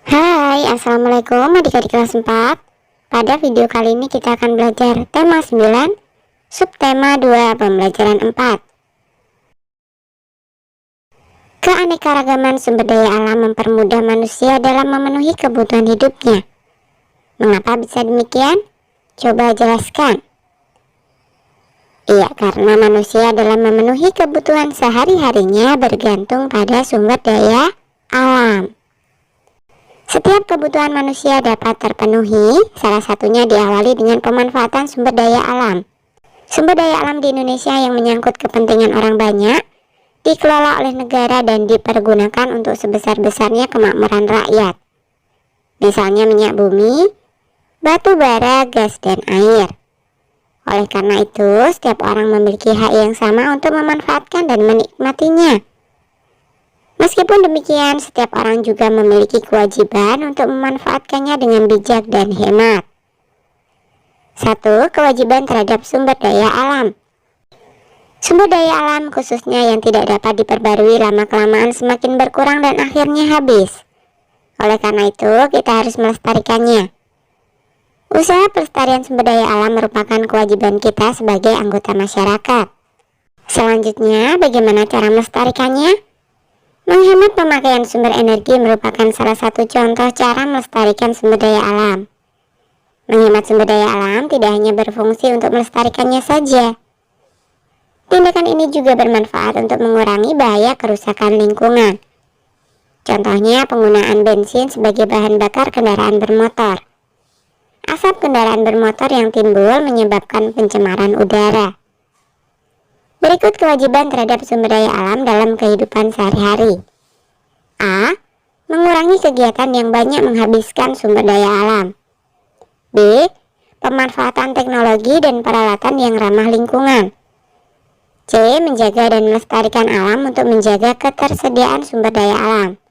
Hai, assalamualaikum adik-adik kelas 4. Pada video kali ini kita akan belajar tema 9, subtema 2, pembelajaran 4. Keanekaragaman sumber daya alam mempermudah manusia dalam memenuhi kebutuhan hidupnya. Mengapa bisa demikian? Coba jelaskan. Iya, karena manusia dalam memenuhi kebutuhan sehari-harinya bergantung pada sumber daya alam. Setiap kebutuhan manusia dapat terpenuhi, salah satunya diawali dengan pemanfaatan sumber daya alam. Sumber daya alam di Indonesia yang menyangkut kepentingan orang banyak, dikelola oleh negara dan dipergunakan untuk sebesar-besarnya kemakmuran rakyat. Misalnya minyak bumi, batu bara, gas, dan air. Oleh karena itu, setiap orang memiliki hak yang sama untuk memanfaatkan dan menikmatinya. Meskipun demikian, setiap orang juga memiliki kewajiban untuk memanfaatkannya dengan bijak dan hemat. 1. Kewajiban terhadap sumber daya alam. Sumber daya alam khususnya yang tidak dapat diperbarui lama-kelamaan semakin berkurang dan akhirnya habis. Oleh karena itu, kita harus melestarikannya. Usaha pelestarian sumber daya alam merupakan kewajiban kita sebagai anggota masyarakat. Selanjutnya, bagaimana cara melestarikannya? Menghemat pemakaian sumber energi merupakan salah satu contoh cara melestarikan sumber daya alam. Menghemat sumber daya alam tidak hanya berfungsi untuk melestarikannya saja. Tindakan ini juga bermanfaat untuk mengurangi bahaya kerusakan lingkungan. Contohnya penggunaan bensin sebagai bahan bakar kendaraan bermotor. Asap kendaraan bermotor yang timbul menyebabkan pencemaran udara. Berikut kewajiban terhadap sumber daya alam dalam kehidupan sehari-hari. A. Mengurangi kegiatan yang banyak menghabiskan sumber daya alam. B. Pemanfaatan teknologi dan peralatan yang ramah lingkungan. C. Menjaga dan melestarikan alam untuk menjaga ketersediaan sumber daya alam.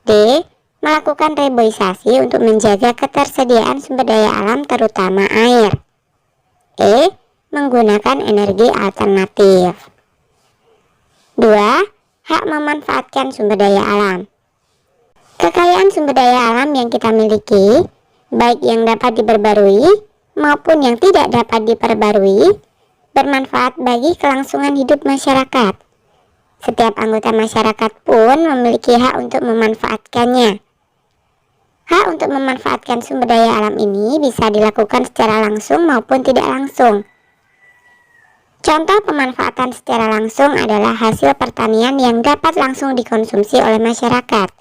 D. Melakukan reboisasi untuk menjaga ketersediaan sumber daya alam terutama air. E. Menggunakan energi alternatif. 2. Hak memanfaatkan sumber daya alam. Kekayaan sumber daya alam yang kita miliki, baik yang dapat diperbarui maupun yang tidak dapat diperbarui, bermanfaat bagi kelangsungan hidup masyarakat. Setiap anggota masyarakat pun memiliki hak untuk memanfaatkannya. Hak untuk memanfaatkan sumber daya alam ini bisa dilakukan secara langsung maupun tidak langsung. Contoh pemanfaatan secara langsung adalah hasil pertanian yang dapat langsung dikonsumsi oleh masyarakat.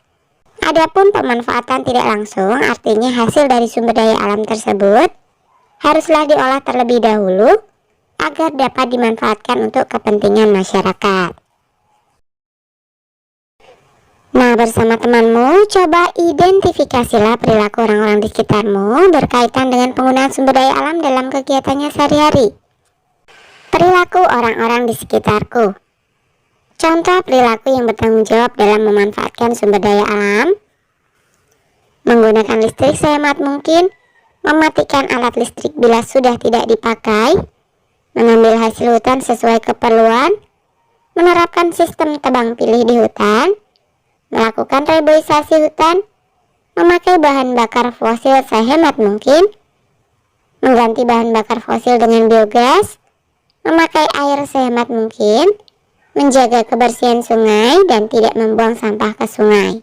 Adapun pemanfaatan tidak langsung artinya hasil dari sumber daya alam tersebut haruslah diolah terlebih dahulu agar dapat dimanfaatkan untuk kepentingan masyarakat. Nah, bersama temanmu, coba identifikasilah perilaku orang-orang di sekitarmu berkaitan dengan penggunaan sumber daya alam dalam kegiatannya sehari-hari. Perilaku orang-orang di sekitarku. Contoh perilaku yang bertanggung jawab dalam memanfaatkan sumber daya alam: menggunakan listrik sehemat mungkin, mematikan alat listrik bila sudah tidak dipakai, mengambil hasil hutan sesuai keperluan, menerapkan sistem tebang pilih di hutan, melakukan reboisasi hutan, memakai bahan bakar fosil sehemat mungkin, mengganti bahan bakar fosil dengan biogas, memakai air sehemat mungkin, menjaga kebersihan sungai dan tidak membuang sampah ke sungai.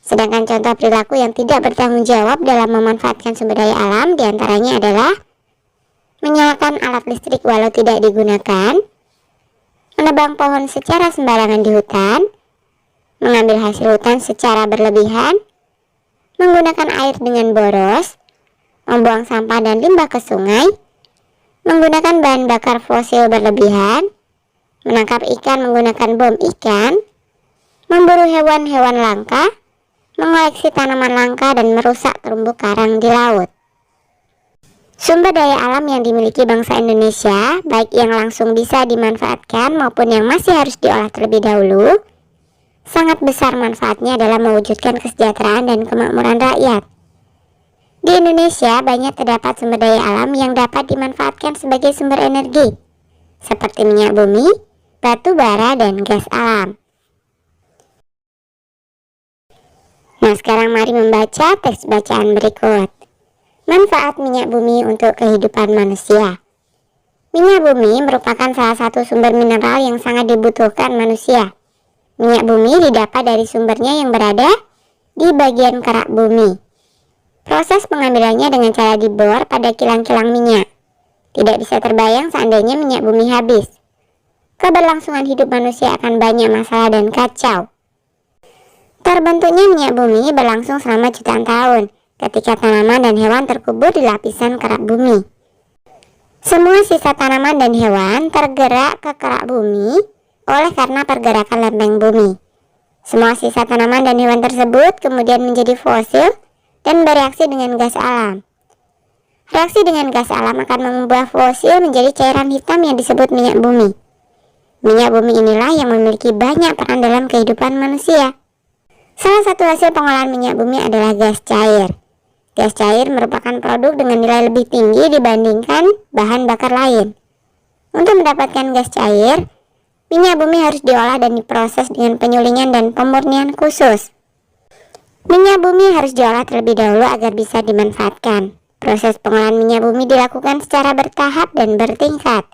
Sedangkan contoh perilaku yang tidak bertanggung jawab dalam memanfaatkan sumber daya alam diantaranya adalah menyalakan alat listrik walau tidak digunakan, menebang pohon secara sembarangan di hutan, mengambil hasil hutan secara berlebihan, menggunakan air dengan boros, membuang sampah dan limbah ke sungai, menggunakan bahan bakar fosil berlebihan, menangkap ikan menggunakan bom ikan, memburu hewan-hewan langka, mengoleksi tanaman langka dan merusak terumbu karang di laut. Sumber daya alam yang dimiliki bangsa Indonesia, baik yang langsung bisa dimanfaatkan maupun yang masih harus diolah terlebih dahulu, sangat besar manfaatnya dalam mewujudkan kesejahteraan dan kemakmuran rakyat. Di Indonesia banyak terdapat sumber daya alam yang dapat dimanfaatkan sebagai sumber energi, seperti minyak bumi, batu bara, dan gas alam. Nah, sekarang mari membaca teks bacaan berikut. Manfaat minyak bumi untuk kehidupan manusia. Minyak bumi merupakan salah satu sumber mineral yang sangat dibutuhkan manusia. Minyak bumi didapat dari sumbernya yang berada di bagian kerak bumi. Proses pengambilannya dengan cara dibor pada kilang-kilang minyak. Tidak bisa terbayang seandainya minyak bumi habis. Keberlangsungan hidup manusia akan banyak masalah dan kacau. Terbentuknya minyak bumi berlangsung selama jutaan tahun, ketika tanaman dan hewan terkubur di lapisan kerak bumi. Semua sisa tanaman dan hewan tergerak ke kerak bumi oleh karena pergerakan lempeng bumi. Semua sisa tanaman dan hewan tersebut kemudian menjadi fosil dan bereaksi dengan gas alam. Reaksi dengan gas alam akan mengubah fosil menjadi cairan hitam yang disebut minyak bumi. Minyak bumi inilah yang memiliki banyak peran dalam kehidupan manusia. Salah satu hasil pengolahan minyak bumi adalah gas cair. Gas cair merupakan produk dengan nilai lebih tinggi dibandingkan bahan bakar lain. Untuk mendapatkan gas cair, minyak bumi harus diolah dan diproses dengan penyulingan dan pemurnian khusus. Minyak bumi harus diolah terlebih dahulu agar bisa dimanfaatkan. Proses pengolahan minyak bumi dilakukan secara bertahap dan bertingkat.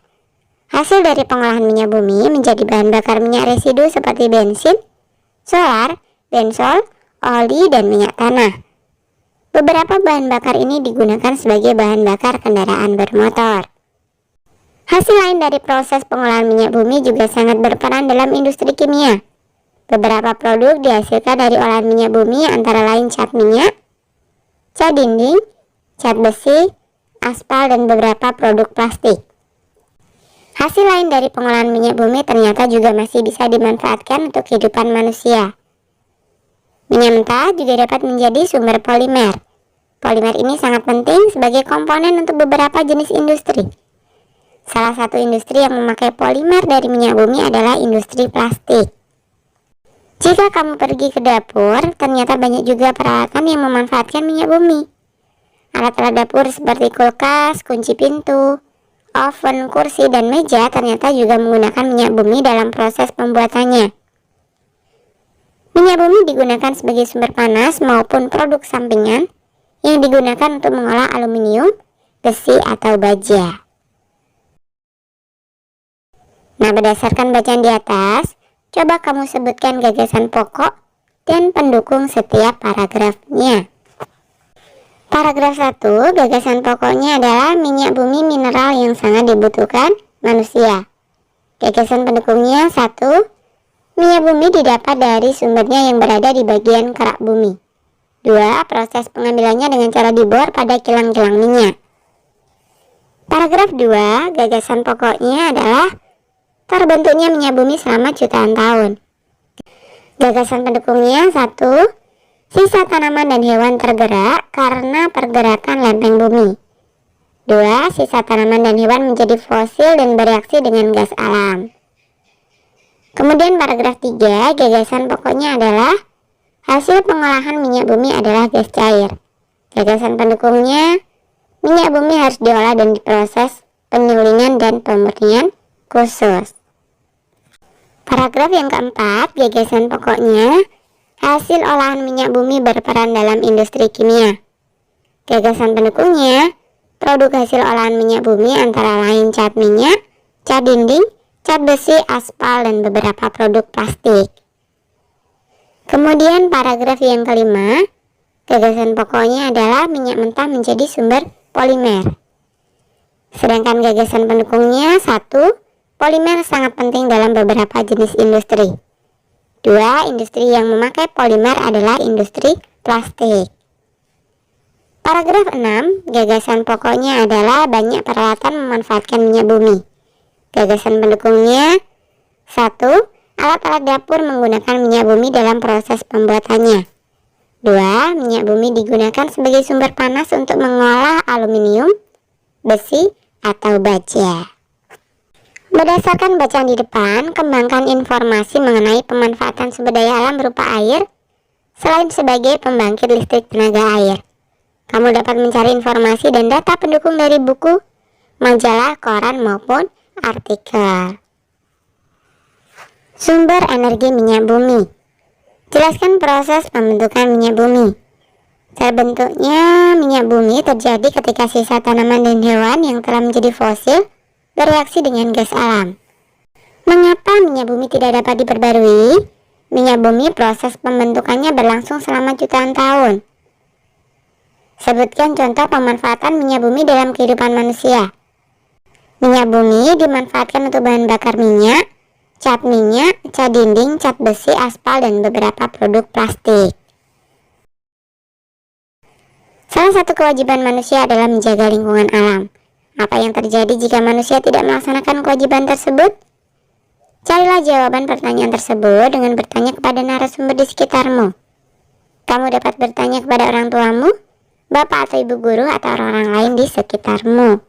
Hasil dari pengolahan minyak bumi menjadi bahan bakar minyak residu seperti bensin, solar, bensol, oli, dan minyak tanah. Beberapa bahan bakar ini digunakan sebagai bahan bakar kendaraan bermotor. Hasil lain dari proses pengolahan minyak bumi juga sangat berperan dalam industri kimia. Beberapa produk dihasilkan dari olahan minyak bumi antara lain cat minyak, cat dinding, cat besi, aspal, dan beberapa produk plastik. Hasil lain dari pengolahan minyak bumi ternyata juga masih bisa dimanfaatkan untuk kehidupan manusia. Minyak mentah juga dapat menjadi sumber polimer. Polimer ini sangat penting sebagai komponen untuk beberapa jenis industri. Salah satu industri yang memakai polimer dari minyak bumi adalah industri plastik. Jika kamu pergi ke dapur, ternyata banyak juga peralatan yang memanfaatkan minyak bumi. Alat-alat dapur seperti kulkas, kunci pintu, oven, kursi, dan meja ternyata juga menggunakan minyak bumi dalam proses pembuatannya. Minyak bumi digunakan sebagai sumber panas maupun produk sampingan yang digunakan untuk mengolah aluminium, besi, atau baja. Nah, berdasarkan bacaan di atas, coba kamu sebutkan gagasan pokok dan pendukung setiap paragrafnya. Paragraf 1, gagasan pokoknya adalah minyak bumi mineral yang sangat dibutuhkan manusia. Gagasan pendukungnya 1, minyak bumi didapat dari sumbernya yang berada di bagian kerak bumi. 2, proses pengambilannya dengan cara dibor pada kilang-kilang minyak. Paragraf 2, gagasan pokoknya adalah terbentuknya minyak bumi selama jutaan tahun. Gagasan pendukungnya 1, sisa tanaman dan hewan tergerak karena pergerakan lempeng bumi. 2, sisa tanaman dan hewan menjadi fosil dan bereaksi dengan gas alam. Kemudian paragraf 3, gagasan pokoknya adalah hasil pengolahan minyak bumi adalah gas cair. Gagasan pendukungnya, minyak bumi harus diolah dan diproses penyulingan dan pemurnian khusus. Paragraf yang keempat, gagasan pokoknya, hasil olahan minyak bumi berperan dalam industri kimia. Gagasan pendukungnya, produk hasil olahan minyak bumi antara lain cat minyak, cat dinding, cat besi, aspal, dan beberapa produk plastik. Kemudian paragraf yang kelima, gagasan pokoknya adalah minyak mentah menjadi sumber polimer. Sedangkan gagasan pendukungnya 1, polimer sangat penting dalam beberapa jenis industri. 2, industri yang memakai polimer adalah industri plastik. Paragraf 6, gagasan pokoknya adalah banyak peralatan memanfaatkan minyak bumi. Gagasan pendukungnya 1, alat-alat dapur menggunakan minyak bumi dalam proses pembuatannya. 2, minyak bumi digunakan sebagai sumber panas untuk mengolah aluminium, besi, atau baja. Berdasarkan bacaan di depan, kembangkan informasi mengenai pemanfaatan sumber daya alam berupa air selain sebagai pembangkit listrik tenaga air. Kamu dapat mencari informasi dan data pendukung dari buku, majalah, koran, maupun artikel. Sumber energi minyak bumi. Jelaskan proses pembentukan minyak bumi. Terbentuknya minyak bumi terjadi ketika sisa tanaman dan hewan yang telah menjadi fosil bereaksi dengan gas alam. Mengapa minyak bumi tidak dapat diperbarui? Minyak bumi proses pembentukannya berlangsung selama jutaan tahun. Sebutkan contoh pemanfaatan minyak bumi dalam kehidupan manusia. Minyak bumi dimanfaatkan untuk bahan bakar minyak, cat minyak, cat dinding, cat besi, aspal, dan beberapa produk plastik. Salah satu kewajiban manusia adalah menjaga lingkungan alam. Apa yang terjadi jika manusia tidak melaksanakan kewajiban tersebut? Carilah jawaban pertanyaan tersebut dengan bertanya kepada narasumber di sekitarmu. Kamu dapat bertanya kepada orang tuamu, bapak atau ibu guru, atau orang-orang lain di sekitarmu.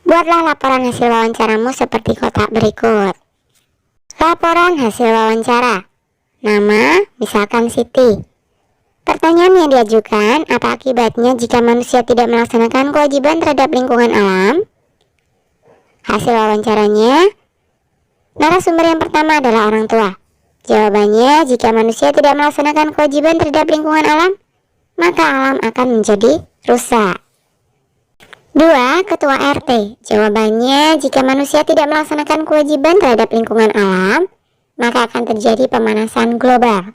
Buatlah laporan hasil wawancaramu seperti kotak berikut. Laporan hasil wawancara. Nama, misalkan Siti. Pertanyaan yang diajukan, apa akibatnya jika manusia tidak melaksanakan kewajiban terhadap lingkungan alam? Hasil wawancaranya, narasumber yang pertama adalah orang tua. Jawabannya, jika manusia tidak melaksanakan kewajiban terhadap lingkungan alam, maka alam akan menjadi rusak. 2. Ketua RT. Jawabannya, jika manusia tidak melaksanakan kewajiban terhadap lingkungan alam, maka akan terjadi pemanasan global.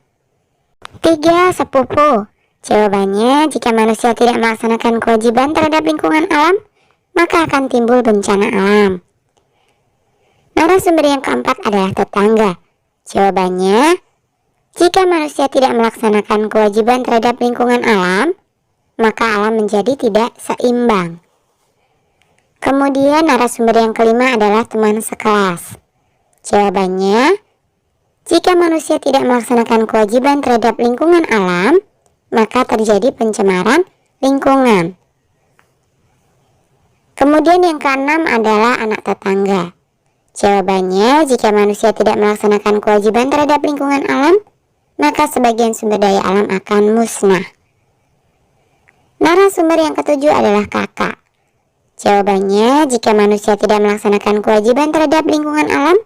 3. Sepupu. Jawabannya, jika manusia tidak melaksanakan kewajiban terhadap lingkungan alam, maka akan timbul bencana alam. Narasumber yang keempat adalah tetangga. Jawabannya, jika manusia tidak melaksanakan kewajiban terhadap lingkungan alam, maka alam menjadi tidak seimbang. Kemudian narasumber yang kelima adalah teman sekelas. Jawabannya, jika manusia tidak melaksanakan kewajiban terhadap lingkungan alam, maka terjadi pencemaran lingkungan. Kemudian yang keenam adalah anak tetangga. Jawabannya, jika manusia tidak melaksanakan kewajiban terhadap lingkungan alam, maka sebagian sumber daya alam akan musnah. Narasumber yang ketujuh adalah kakak. Jawabannya, jika manusia tidak melaksanakan kewajiban terhadap lingkungan alam,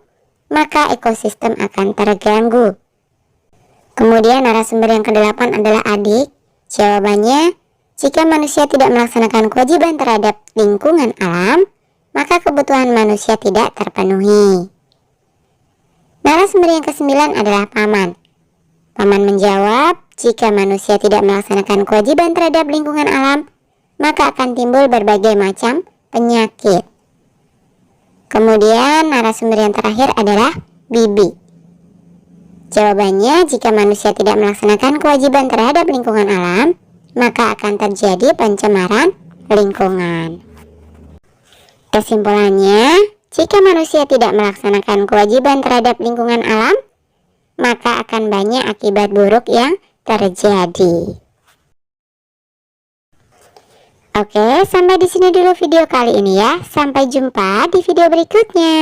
maka ekosistem akan terganggu. Kemudian narasumber yang kedelapan adalah adik. Jawabannya, jika manusia tidak melaksanakan kewajiban terhadap lingkungan alam, maka kebutuhan manusia tidak terpenuhi. Narasumber yang kesembilan adalah paman. Paman menjawab, jika manusia tidak melaksanakan kewajiban terhadap lingkungan alam, maka akan timbul berbagai macam penyakit. Kemudian narasumber yang terakhir adalah bibi. Jawabannya, jika manusia tidak melaksanakan kewajiban terhadap lingkungan alam, maka akan terjadi pencemaran lingkungan. Kesimpulannya, jika manusia tidak melaksanakan kewajiban terhadap lingkungan alam, maka akan banyak akibat buruk yang terjadi. Oke, sampai di sini dulu video kali ini ya. Sampai jumpa di video berikutnya.